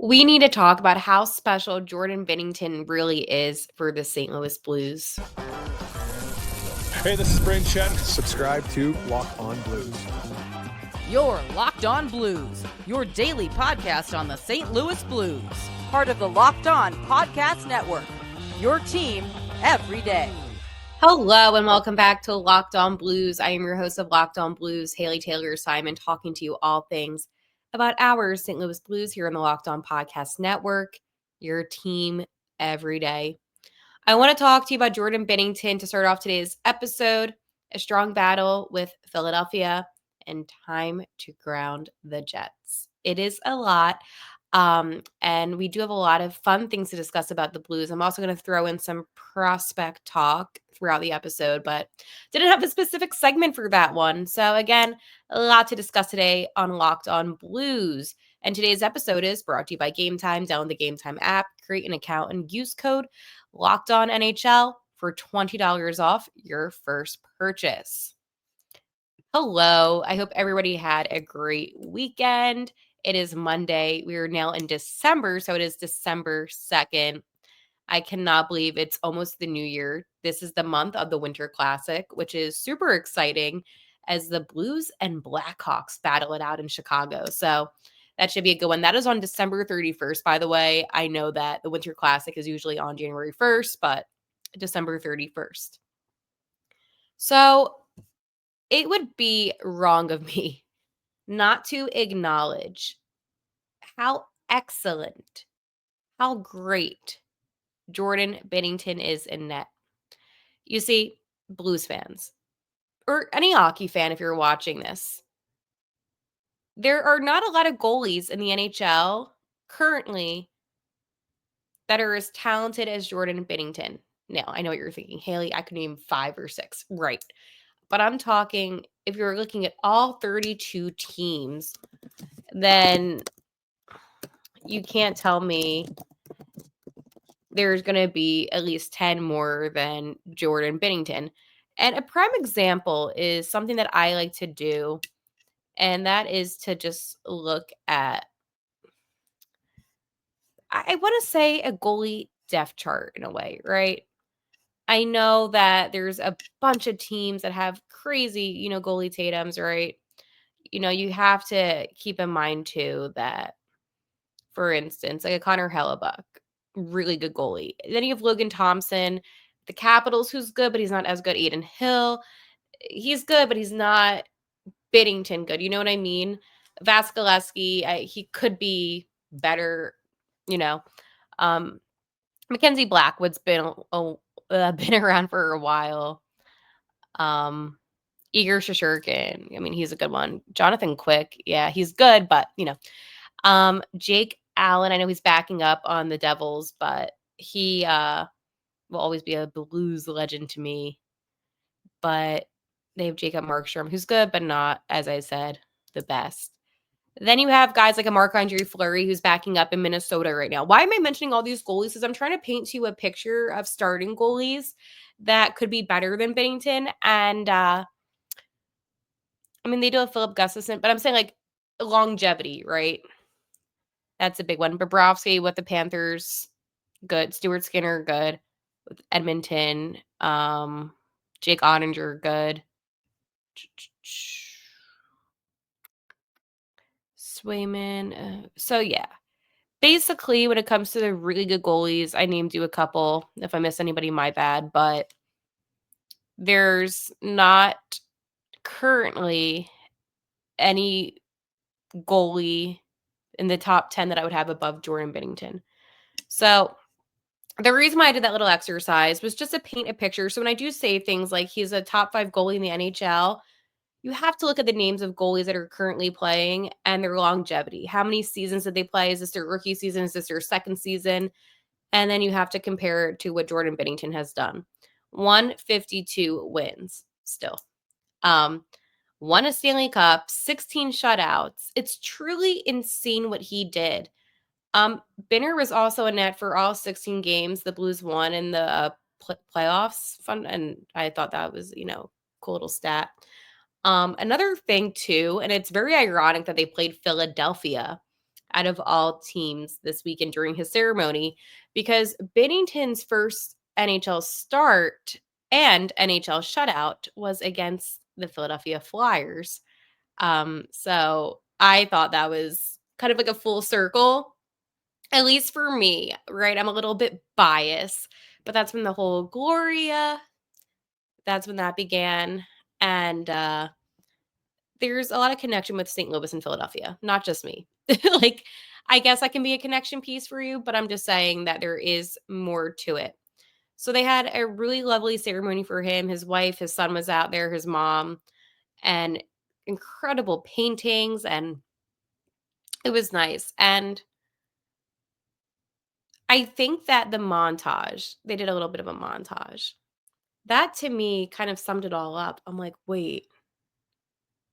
We need to talk about how special Jordan Binnington really is for the St. Louis Blues. Hey, this is Brain Chen. Subscribe to Locked On Blues. You're Locked On Blues, your daily podcast on the St. Louis Blues. Part of the Locked On Podcast Network, your team every day. Hello and welcome back to Locked On Blues. I am your host of Locked On Blues, Haley Taylor Simon, talking to you all things about our St. Louis Blues here on the Locked On Podcast Network, your team every day. I want to talk to you about Jordan Binnington to start off today's episode, a strong battle with Philadelphia, and time to ground the Jets. It is a lot, and we do have a lot of fun things to discuss about the Blues. I'm also going to throw in some prospect talk throughout the episode, but didn't have a specific segment for that one. So again, a lot to discuss today on Locked On Blues. And today's episode is brought to you by Gametime. Download the Gametime app, create an account, and use code LOCKEDONNHL for $20 off your first purchase. Hello. I hope everybody had a great weekend. It is Monday. We are now in December, so it is December 2nd. I cannot believe it's almost the new year. This is the month of the Winter Classic, which is super exciting as the Blues and Blackhawks battle it out in Chicago. So that should be a good one. That is on December 31st, by the way. I know that the Winter Classic is usually on January 1st, but December 31st. So it would be wrong of me not to acknowledge how excellent, how great Jordan Binnington is in net. You see, Blues fans, or any hockey fan if you're watching this, there are not a lot of goalies in the NHL currently that are as talented as Jordan Binnington. Now, I know what you're thinking, Haley, I could name 5 or 6. Right. But I'm talking, if you're looking at all 32 teams, then you can't tell me there's going to be at least 10 more than Jordan Binnington. And a prime example is something that I like to do, and that is to just look at, I want to say, a goalie depth chart in a way, right? I know that there's a bunch of teams that have crazy, goalie Tatums, right? You have to keep in mind too that, for instance, like a Connor Hellebuck, really good goalie. Then you have Logan Thompson, the Capitals, who's good, but he's not as good. Aiden Hill, he's good, but he's not Binnington good. You know what I mean? Vasilevsky, he could be better, you know. Mackenzie Blackwood's been been around for a while. Igor Shesterkin, I mean, he's a good one. Jonathan Quick, yeah, he's good, but Jake Allen, I know he's backing up on the Devils, but he will always be a Blues legend to me. But they have Jacob Markstrom, who's good, but not, as I said, the best. Then you have guys like a Marc-Andre Fleury, who's backing up in Minnesota right now. Why am I mentioning all these goalies? Because I'm trying to paint you a picture of starting goalies that could be better than Binnington. And, I mean, they do have Philip Gustafson, but I'm saying, like, longevity, right? That's a big one. Bobrovsky with the Panthers, good. Stuart Skinner, good. With Edmonton. Jake Ottinger, good. Swayman. So, yeah. Basically, when it comes to the really good goalies, I named you a couple. If I miss anybody, my bad. But there's not currently any goalie in the top 10 that I would have above Jordan Binnington. So the reason why I did that little exercise was just to paint a picture. So when I do say things like he's a top 5 goalie in the NHL, you have to look at the names of goalies that are currently playing and their longevity. How many seasons did they play? Is this their rookie season? Is this their second season? And then you have to compare it to what Jordan Binnington has done. 152 wins still. Won a Stanley Cup, 16 shutouts. It's truly insane what he did. Binner was also in net for all 16 games the Blues won in the playoffs. Fun, and I thought that was, cool little stat. Another thing too, and it's very ironic that they played Philadelphia out of all teams this weekend during his ceremony, because Binnington's first NHL start and NHL shutout was against the Philadelphia Flyers. So I thought that was kind of like a full circle, at least for me, right? I'm a little bit biased, but that's when the whole Gloria, that's when that began. And there's a lot of connection with St. Louis and Philadelphia, not just me. Like, I guess I can be a connection piece for you, but I'm just saying that there is more to it. So they had a really lovely ceremony for him. His wife, his son was out there, his mom, and incredible paintings, and it was nice. And I think that the montage, they did a little bit of a montage. That to me kind of summed it all up. I'm like, wait,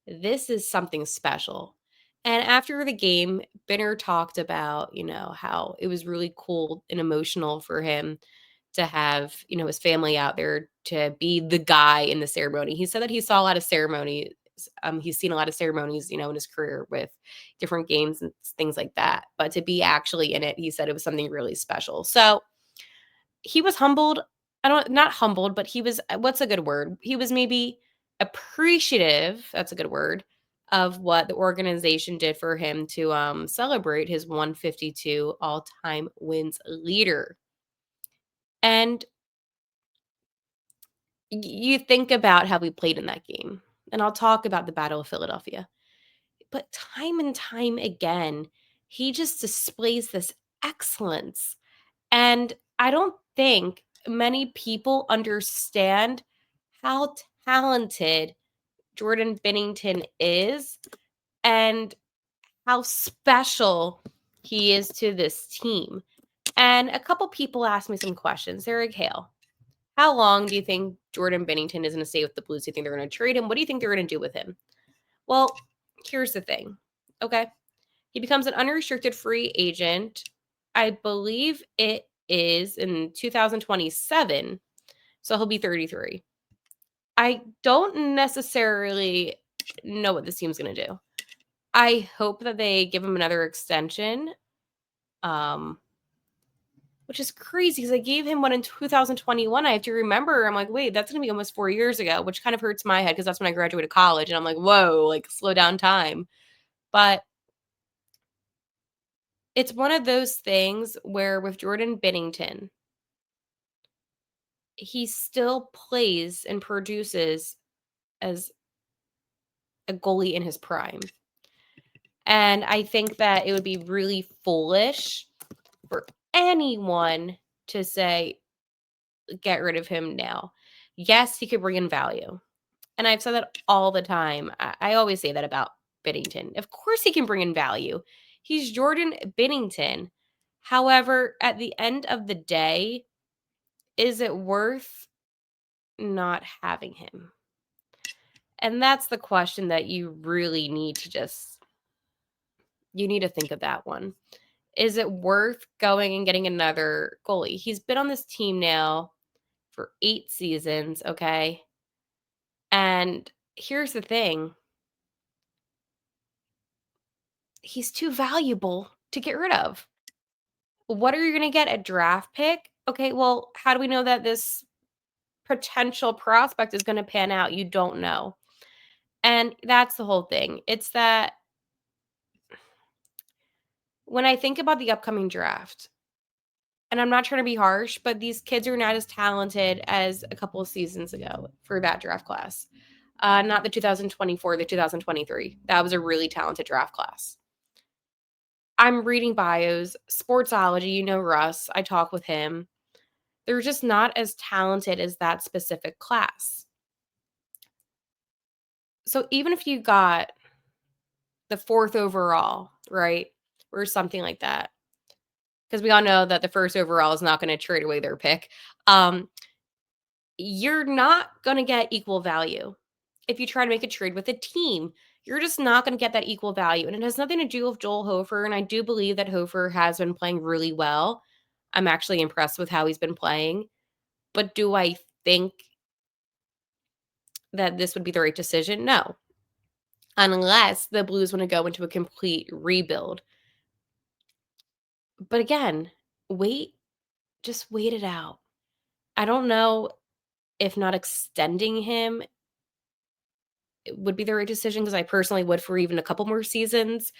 this is something special. And after the game, Binner talked about, how it was really cool and emotional for him to have, his family out there to be the guy in the ceremony. He said that he saw a lot of ceremonies. He's seen a lot of ceremonies, in his career with different games and things like that. But to be actually in it, he said it was something really special. So he was humbled. Not humbled, but he was, what's a good word? He was maybe appreciative. That's a good word, of what the organization did for him to celebrate his 152 all-time wins leader. And you think about how we played in that game, and I'll talk about the Battle of Philadelphia. But time and time again, he just displays this excellence. And I don't think many people understand how talented Jordan Binnington is and how special he is to this team. And a couple people asked me some questions. They're like, Hale, how long do you think Jordan Binnington is going to stay with the Blues? Do you think they're going to trade him? What do you think they're going to do with him? Well, here's the thing. Okay. He becomes an unrestricted free agent. I believe it is in 2027. So he'll be 33. I don't necessarily know what this team's going to do. I hope that they give him another extension, which is crazy because I gave him one in 2021. I have to remember, I'm like, wait, that's going to be almost 4 years ago, which kind of hurts my head because that's when I graduated college. And I'm like, whoa, like slow down time. But it's one of those things where with Jordan Binnington, he still plays and produces as a goalie in his prime. And I think that it would be really foolish for anyone to say, get rid of him now. Yes, he could bring in value. And I've said that all the time. I always say that about Binnington. Of course he can bring in value. He's Jordan Binnington. However, at the end of the day, is it worth not having him? And that's the question that you really need to you need to think of that one. Is it worth going and getting another goalie? He's been on this team now for 8 seasons, okay? And here's the thing. He's too valuable to get rid of. What are you going to get? A draft pick? Okay, well, how do we know that this potential prospect is going to pan out? You don't know. And that's the whole thing. It's that when I think about the upcoming draft, and I'm not trying to be harsh, but these kids are not as talented as a couple of seasons ago for that draft class. Not the 2024, the 2023. That was a really talented draft class. I'm reading bios, sportsology, Russ. I talk with him. They're just not as talented as that specific class. So even if you got the 4th overall, right, or something like that, because we all know that the 1st overall is not going to trade away their pick, you're not going to get equal value. If you try to make a trade with a team, you're just not going to get that equal value. And it has nothing to do with Joel Hofer. And I do believe that Hofer has been playing really well. I'm actually impressed with how he's been playing. But do I think that this would be the right decision? No. Unless the Blues want to go into a complete rebuild. But again, just wait it out. I don't know if not extending him would be the right decision because I personally would for even a couple more seasons,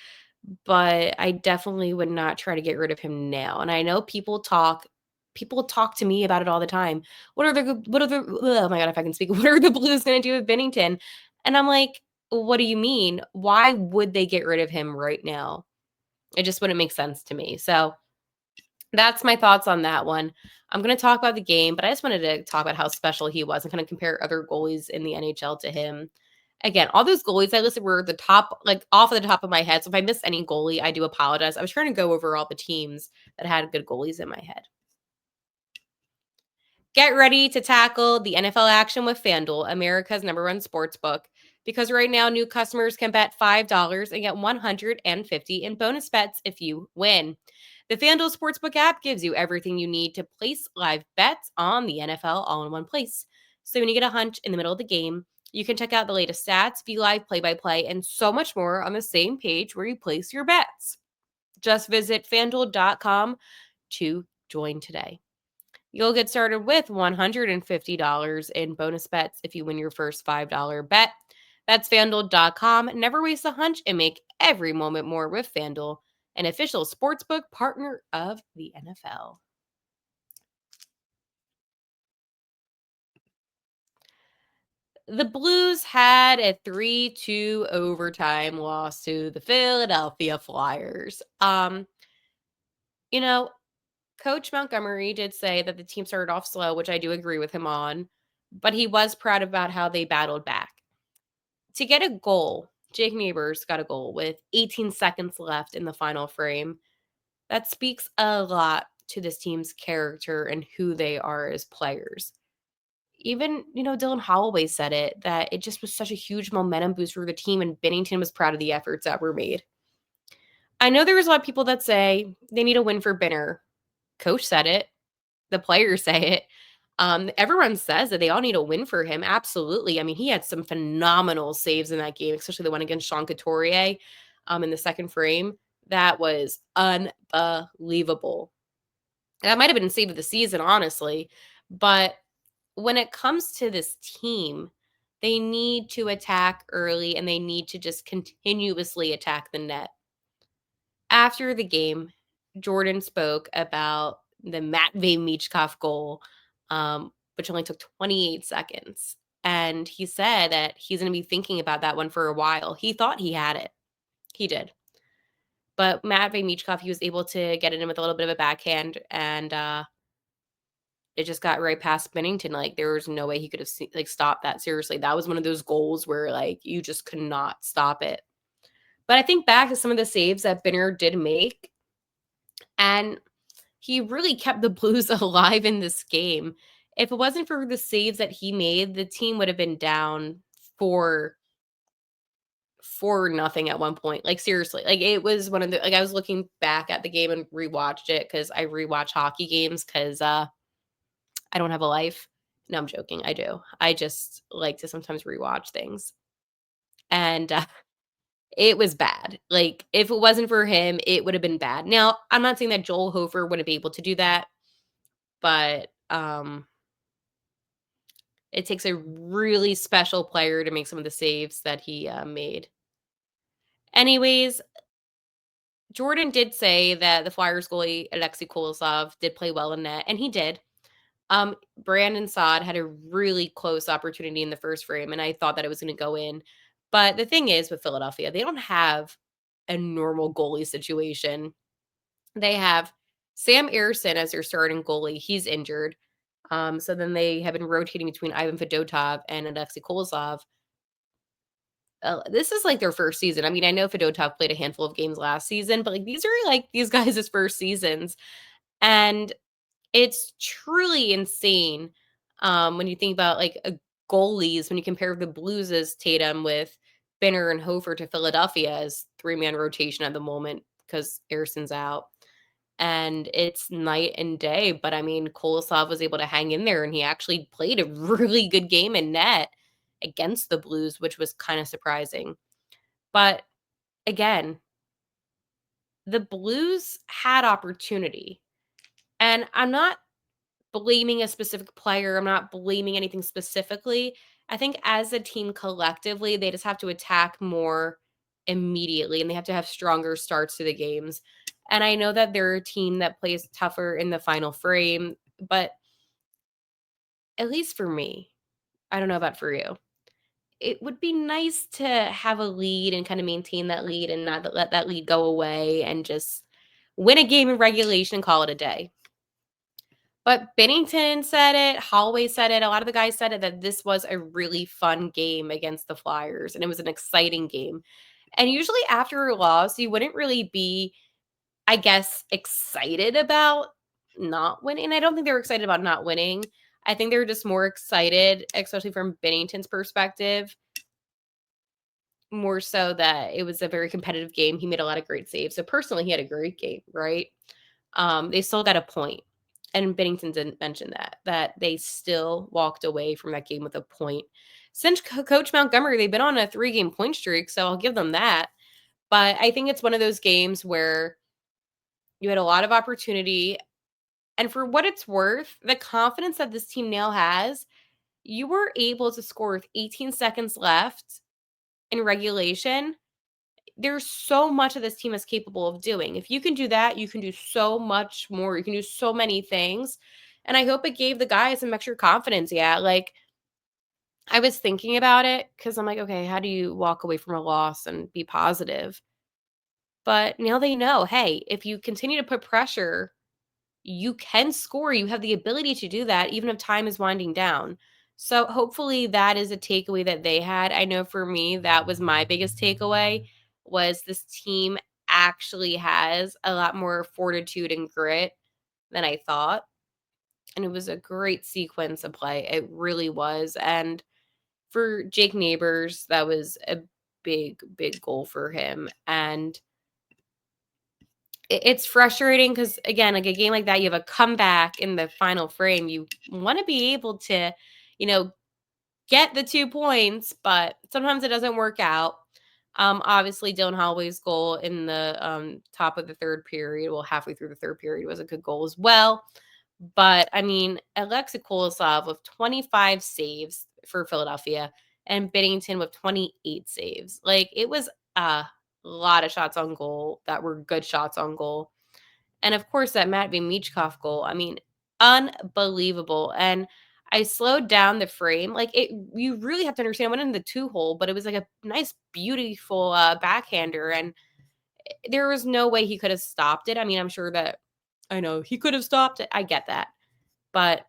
but I definitely would not try to get rid of him now. And I know people talk to me about it all the time. Oh my god, if I can speak, what are the Blues going to do with Binnington? And I'm like, what do you mean? Why would they get rid of him right now? It just wouldn't make sense to me. So that's my thoughts on that one. I'm going to talk about the game, but I just wanted to talk about how special he was and kind of compare other goalies in the NHL to him. Again, all those goalies I listed were the top, like off of the top of my head. So if I missed any goalie, I do apologize. I was trying to go over all the teams that had good goalies in my head. Get ready to tackle the NFL action with FanDuel, America's #1 sports book. Because right now, new customers can bet $5 and get $150 in bonus bets if you win. The FanDuel Sportsbook app gives you everything you need to place live bets on the NFL all in one place. So when you get a hunch in the middle of the game, you can check out the latest stats, view live play-by-play, and so much more on the same page where you place your bets. Just visit FanDuel.com to join today. You'll get started with $150 in bonus bets if you win your first $5 bet. That's FanDuel.com. Never waste a hunch and make every moment more with FanDuel, an official sportsbook partner of the NFL. The Blues had a 3-2 overtime loss to the Philadelphia Flyers. You know, Coach Montgomery did say that the team started off slow, which I do agree with him on, but he was proud about how they battled back. To get a goal, Jake Neighbors got a goal with 18 seconds left in the final frame. That speaks a lot to this team's character and who they are as players. Even, Dylan Holloway said it, that it just was such a huge momentum boost for the team, and Binnington was proud of the efforts that were made. I know there was a lot of people that say they need a win for Binner. Coach said it. The players say it. Everyone says that they all need a win for him. Absolutely. I mean, he had some phenomenal saves in that game, especially the one against Sean Couturier in the second frame. That was unbelievable. That might have been a save of the season, honestly. But when it comes to this team, they need to attack early and they need to just continuously attack the net. After the game, Jordan spoke about the Matvey Michkov goal, which only took 28 seconds. And he said that he's going to be thinking about that one for a while. He thought he had it. He did. But Matvey Michkov, he was able to get it in with a little bit of a backhand, and it just got right past Binnington. Like, there was no way he could have stopped that. Seriously, that was one of those goals where, like, you just could not stop it. But I think back to some of the saves that Binner did make, and he really kept the Blues alive in this game. If it wasn't for the saves that he made, the team would have been down for nothing at one point. Like, seriously, like, it was one of the, like, I was looking back at the game and rewatched it because I rewatch hockey games because I don't have a life. No, I'm joking. I do. I just like to sometimes rewatch things. And it was bad. Like, if it wasn't for him, it would have been bad. Now, I'm not saying that Joel Hofer wouldn't be able to do that, but it takes a really special player to make some of the saves that he made. Anyways, Jordan did say that the Flyers goalie Alexei Kolosov did play well in net, and he did. Brandon Saad had a really close opportunity in the first frame, and I thought that it was going to go in. But the thing is with Philadelphia, they don't have a normal goalie situation. They have Sam Ersson as their starting goalie. He's injured. So then they have been rotating between Ivan Fedotov and Alexei Kolosov. This is like their first season. I mean, I know Fedotov played a handful of games last season, but like these are like these guys' first seasons. And it's truly insane when you think about like goalies, when you compare the Blues' Tatum with Binner and Hofer to Philadelphia's three-man rotation at the moment because Harrison's out. And it's night and day. But I mean, Kolosov was able to hang in there and he actually played a really good game in net against the Blues, which was kind of surprising. But again, the Blues had opportunity. And I'm not blaming a specific player. I'm not blaming anything specifically. I think as a team collectively, they just have to attack more immediately and they have to have stronger starts to the games. And I know that they're a team that plays tougher in the final frame, but at least for me, I don't know about for you. It would be nice to have a lead and kind of maintain that lead and not let that lead go away and just win a game in regulation and call it a day. But Binnington said it, Holloway said it, a lot of the guys said it, that this was a really fun game against the Flyers, and it was an exciting game. And usually after a loss, you wouldn't really be, I guess, excited about not winning. I don't think they were excited about not winning. I think they were just more excited, especially from Binnington's perspective, more so that it was a very competitive game. He made a lot of great saves. So personally, he had a great game, right? They still got a point. And Binnington didn't mention that they still walked away from that game with a point. Since Coach Montgomery, they've been on a 3-game point streak, so I'll give them that. But I think it's one of those games where you had a lot of opportunity. And for what it's worth, the confidence that this team now has, you were able to score with 18 seconds left in regulation. There's so much that this team is capable of doing. If you can do that, you can do so much more. You can do so many things. And I hope it gave the guys some extra confidence. Yeah. Like I was thinking about it because I'm like, okay, how do you walk away from a loss and be positive? But now they know, hey, if you continue to put pressure, you can score. You have the ability to do that, even if time is winding down. So hopefully that is a takeaway that they had. I know for me, that was my biggest takeaway was this team actually has a lot more fortitude and grit than I thought. And it was a great sequence of play. It really was. And for Jake Neighbors, that was a big, big goal for him. And it's frustrating because, again, like a game like that, you have a comeback in the final frame. You want to be able to, get the 2 points, but sometimes it doesn't work out. Obviously, Dylan Holloway's goal in the top of the third period, well, halfway through the third period, was a good goal as well. But, I mean, Alexei Kulisov with 25 saves for Philadelphia and Binnington with 28 saves. Like, it was a lot of shots on goal that were good shots on goal. And, of course, that Matvey Michkov goal, I mean, unbelievable. And I slowed down the frame. Like, you really have to understand, I went in the 2-hole, but it was like a nice, beautiful backhander. And there was no way he could have stopped it. I mean, I'm sure that I know he could have stopped it. I get that. But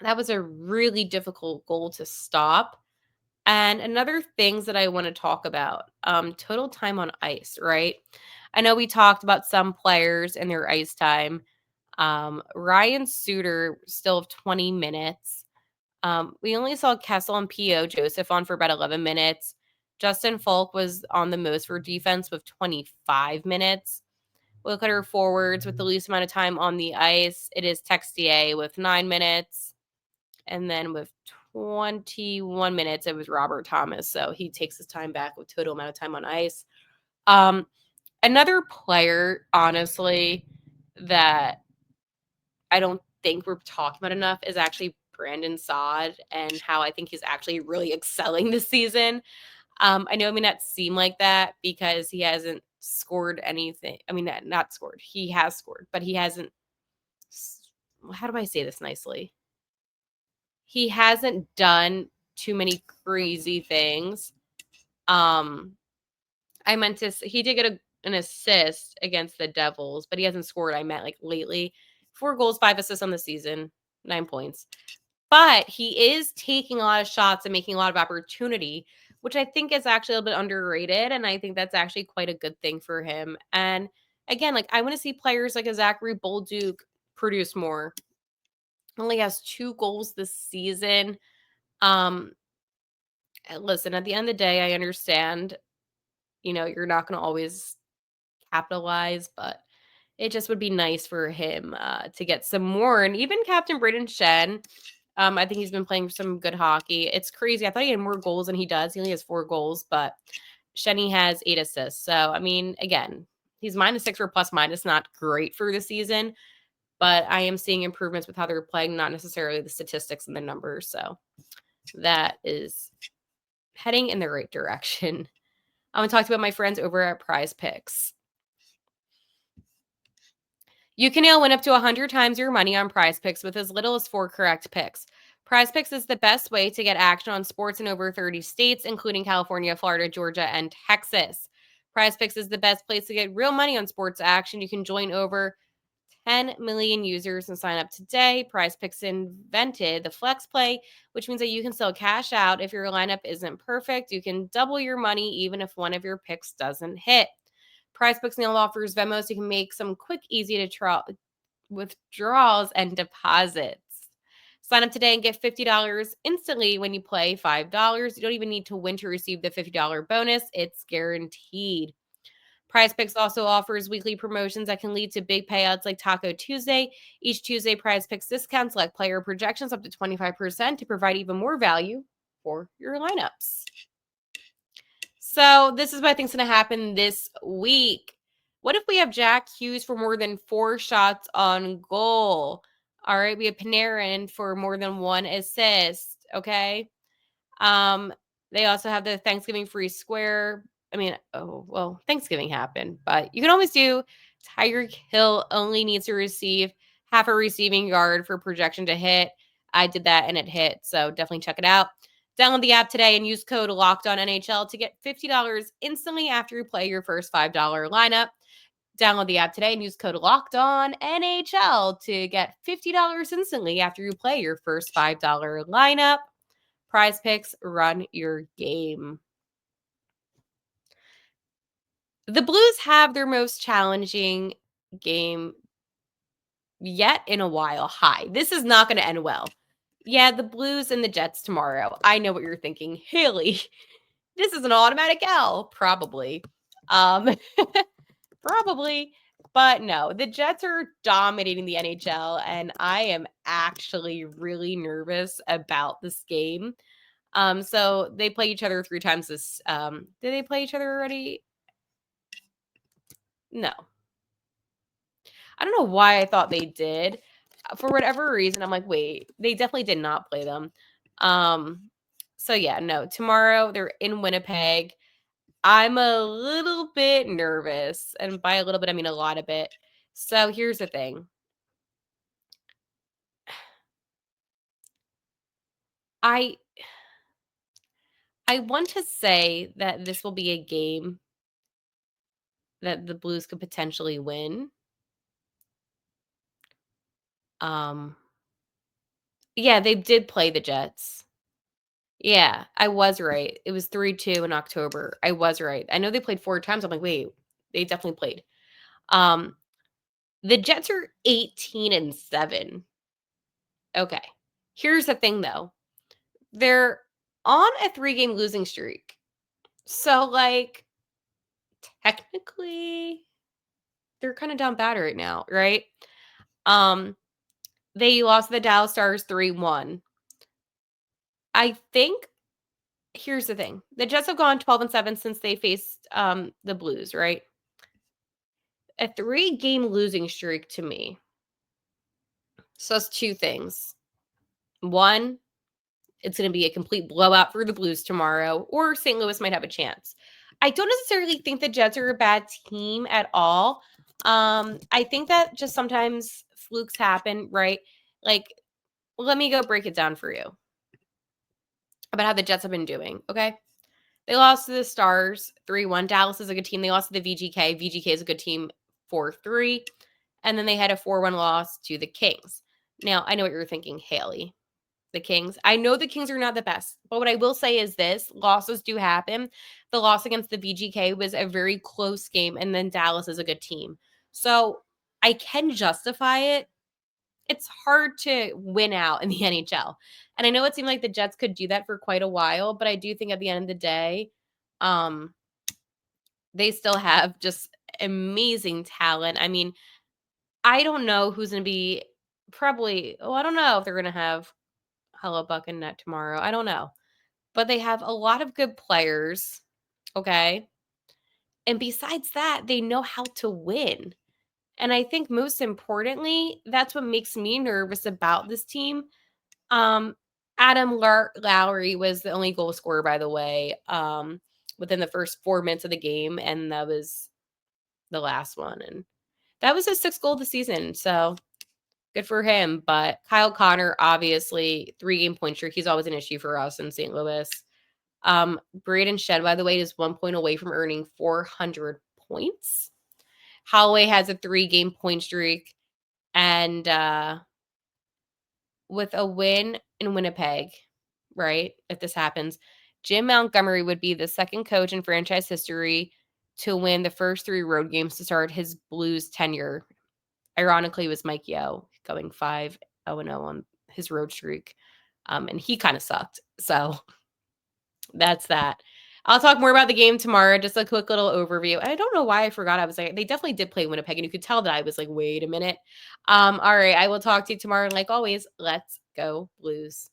that was a really difficult goal to stop. And another things that I want to talk about, total time on ice, right? I know we talked about some players and their ice time. Ryan Suter still have 20 minutes. We only saw Kessel and P.O. Joseph on for about 11 minutes. Justin Falk was on the most for defense with 25 minutes. We'll look at our forwards with the least amount of time on the ice. It is Texier with 9 minutes. And then with 21 minutes, it was Robert Thomas. So he takes his time back with total amount of time on ice. Another player, honestly, that I don't think we're talking about enough is actually Brandon Saad and how I think he's actually really excelling this season. I know it may not seem like that because he hasn't scored anything. I mean, not scored. He has scored, but he hasn't. How do I say this nicely? He hasn't done too many crazy things. I meant to say, he did get an assist against the Devils, but he hasn't scored. I meant like lately. 4 goals, 5 assists on the season, 9 points. But he is taking a lot of shots and making a lot of opportunity, which I think is actually a little bit underrated. And I think that's actually quite a good thing for him. And again, like I want to see players like a Zachary Bolduc produce more. Only has 2 goals this season. Listen, at the end of the day, I understand, you're not going to always capitalize, but it just would be nice for him to get some more. And even Captain Braden Shen, I think he's been playing some good hockey. It's crazy. I thought he had more goals than he does. He only has 4 goals, but Shenny has 8 assists. So, I mean, again, He's -6 for plus minus, not great for the season, but I am seeing improvements with how they're playing, not necessarily the statistics and the numbers. So that is heading in the right direction. I'm going to talk about my friends over at PrizePicks. You can now win up to 100 times your money on PrizePicks with as little as 4 correct picks. PrizePicks is the best way to get action on sports in over 30 states, including California, Florida, Georgia, and Texas. PrizePicks is the best place to get real money on sports action. You can join over 10 million users and sign up today. PrizePicks invented the flex play, which means that you can still cash out if your lineup isn't perfect. You can double your money even if one of your picks doesn't hit. PrizePicks now offers Venmo, so you can make some quick, easy to try withdrawals and deposits. Sign up today and get $50 instantly when you play $5. You don't even need to win to receive the $50 bonus. It's guaranteed. PrizePicks also offers weekly promotions that can lead to big payouts like Taco Tuesday. Each Tuesday, PrizePicks discounts like player projections up to 25% to provide even more value for your lineups. So this is what I think is going to happen this week. What if we have Jack Hughes for more than 4 shots on goal? All right, we have Panarin for more than 1 assist. Okay. They also have the Thanksgiving free square. Thanksgiving happened, but you can always do Tyreek Hill only needs to receive half a receiving yard for projection to hit. I did that and it hit, so definitely check it out. Download the app today and use code LOCKEDONNHL to get $50 instantly after you play your first $5 lineup. Download the app today and use code LOCKEDONNHL to get $50 instantly after you play your first $5 lineup. PrizePicks, run your game. The Blues have their most challenging game yet in a while. Hi, this is not going to end well. Yeah, the Blues and the Jets tomorrow. I know what you're thinking. Haley, this is an automatic L. Probably. Probably. But no, the Jets are dominating the NHL, and I am actually really nervous about this game. So they play each other 3 times this. Did they play each other already? No. I don't know why I thought they did. For whatever reason, I'm like, wait, they definitely did not play them. So yeah, no. Tomorrow they're in Winnipeg. I'm a little bit nervous, and by a little bit, I mean a lot of it. So here's the thing. I want to say that this will be a game that the Blues could potentially win. Yeah, they did play the Jets. Yeah, I was right. It was 3-2 in October. I was right. I know they played 4 times. I'm like, wait, they definitely played. The Jets are 18-7. Okay. Here's the thing though. They're on a 3-game losing streak. So like technically they're kind of down bad right now, right? They lost to the Dallas Stars 3-1. I think here's the thing. The Jets have gone 12-7 since they faced the Blues, right? A 3-game losing streak to me. So it's 2 things. 1, it's going to be a complete blowout for the Blues tomorrow, or St. Louis might have a chance. I don't necessarily think the Jets are a bad team at all. I think that just sometimes flukes happen, right? Like, let me go break it down for you about how the Jets have been doing, okay? They lost to the Stars 3-1. Dallas is a good team. They lost to the VGK. VGK is a good team 4-3. And then they had a 4-1 loss to the Kings. Now, I know what you're thinking, Haley. The Kings. I know the Kings are not the best, but what I will say is this, losses do happen. The loss against the VGK was a very close game, and then Dallas is a good team. So I can justify it. It's hard to win out in the NHL. And I know it seemed like the Jets could do that for quite a while, but I do think at the end of the day, they still have just amazing talent. I mean, I don't know who's going to be I don't know if they're going to have Hellebuck and net tomorrow. I don't know. But they have a lot of good players. Okay. And besides that, they know how to win. And I think most importantly, that's what makes me nervous about this team. Adam Lowry was the only goal scorer, by the way, within the first 4 minutes of the game, and that was the last one. And that was his 6th goal of the season, so good for him. But Kyle Connor, obviously, 3-game point streak. He's always an issue for us in St. Louis. Braden Shed, by the way, is 1 point away from earning 400 points. Holloway has a 3-game point streak. And with a win in Winnipeg, right, if this happens, Jim Montgomery would be the second coach in franchise history to win the first 3 road games to start his Blues tenure. Ironically, it was Mike Yeo going 5-0-0 on his road streak. And he kind of sucked. So that's that. I'll talk more about the game tomorrow. Just a quick little overview. I don't know why I forgot. I was like, they definitely did play Winnipeg, and you could tell that I was like, wait a minute. All right, I will talk to you tomorrow. And like always, let's go Blues.